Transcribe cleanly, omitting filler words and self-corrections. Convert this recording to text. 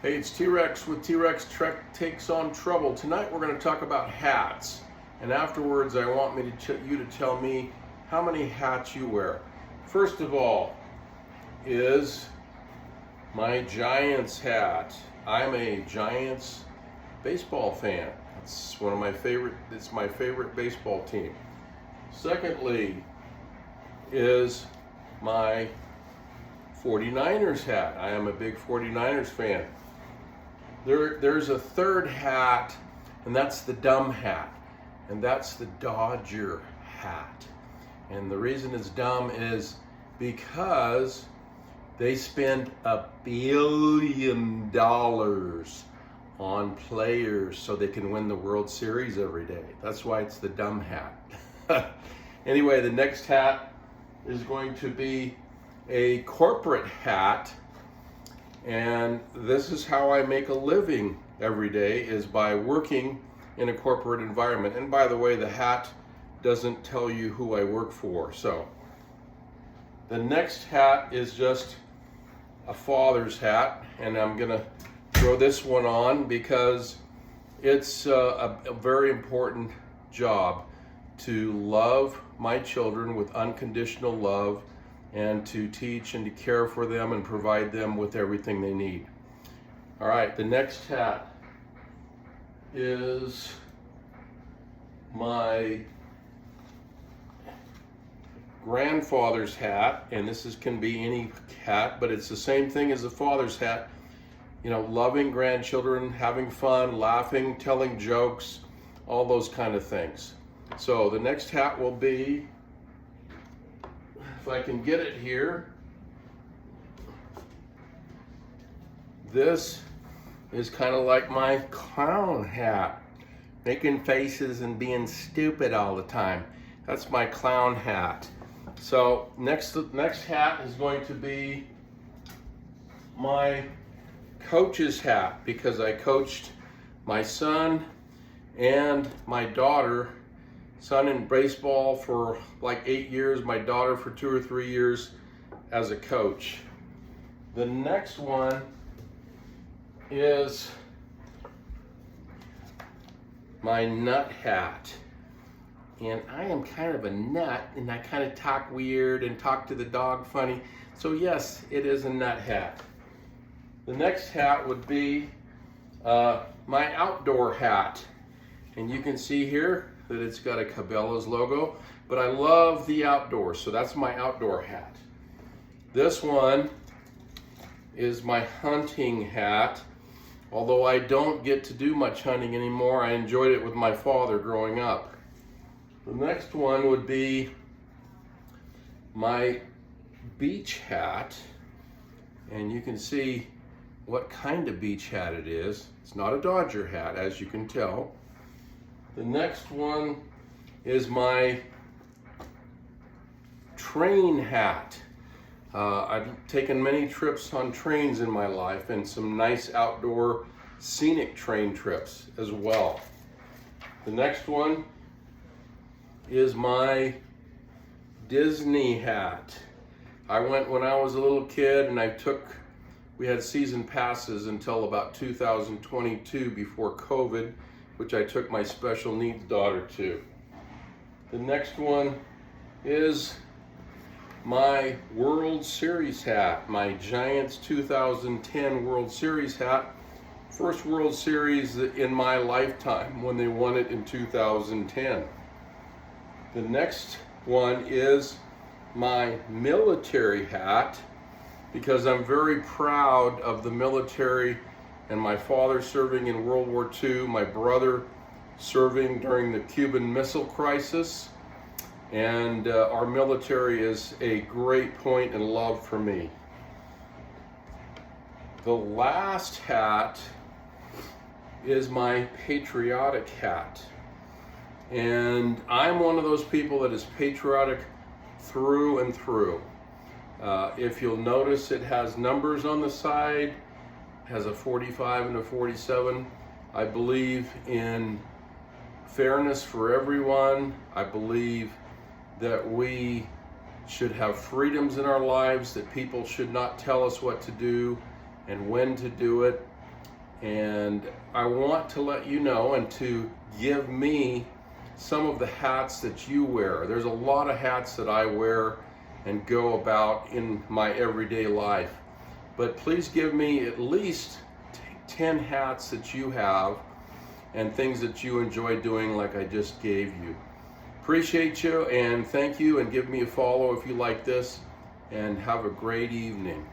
Hey, it's T-Rex with T-Rex Trek Takes on Trouble. Tonight we're going to talk about hats. And afterwards I want you to tell me how many hats you wear. First of all is my Giants hat. I'm a Giants baseball fan. It's my favorite baseball team. Secondly is my 49ers hat. I am a big 49ers fan. There's a third hat, and that's the dumb hat, and that's the Dodger hat. And the reason it's dumb is because they spend $1 billion on players so they can win the World Series every day. That's why it's the dumb hat. Anyway, the next hat is going to be a corporate hat. And this is how I make a living every day, is by working in a corporate environment. And by the way, the hat doesn't tell you who I work for. So the next hat is just a father's hat, and I'm gonna throw this one on because it's a very important job to love my children with unconditional love, and to teach and to care for them and provide them with everything they need. All right, the next hat is my grandfather's hat, and this can be any hat, but it's the same thing as the father's hat. You know, loving grandchildren, having fun, laughing, telling jokes, all those kind of things. So the next hat will be, if I can get it here, this is kind of like my clown hat, making faces and being stupid all the time. That's my clown hat. So next hat is going to be my coach's hat, because I coached my son and my daughter. Son in baseball for like 8 years, my daughter for 2 or 3 years as a coach. The next one is my nut hat. And I am kind of a nut, and I kind of talk weird and talk to the dog funny. So yes, it is a nut hat. The next hat would be my outdoor hat. And you can see here that it's got a Cabela's logo, but I love the outdoors, so that's my outdoor hat. This one is my hunting hat. Although I don't get to do much hunting anymore, I enjoyed it with my father growing up. The next one would be my beach hat, and you can see what kind of beach hat it is. It's not a Dodger hat, as you can tell. The next one is my train hat. I've taken many trips on trains in my life, and some nice outdoor scenic train trips as well. The next one is my Disney hat. I went when I was a little kid, and we had season passes until about 2022 before COVID, which I took my special needs daughter to. The next one is my World Series hat, my Giants 2010 World Series hat. First World Series in my lifetime, when they won it in 2010. The next one is my military hat, because I'm very proud of the military, and my father serving in World War II, my brother serving during the Cuban Missile Crisis, and our military is a great point in love for me. The last hat is my patriotic hat, and I'm one of those people that is patriotic through and through. If you'll notice, it has numbers on the side, has a 45 and a 47. I believe in fairness for everyone. I believe that we should have freedoms in our lives, that people should not tell us what to do and when to do it. And I want to let you know and to give me some of the hats that you wear. There's a lot of hats that I wear and go about in my everyday life. But please give me at least 10 hats that you have and things that you enjoy doing like I just gave you. Appreciate you and thank you, and give me a follow if you like this, and have a great evening.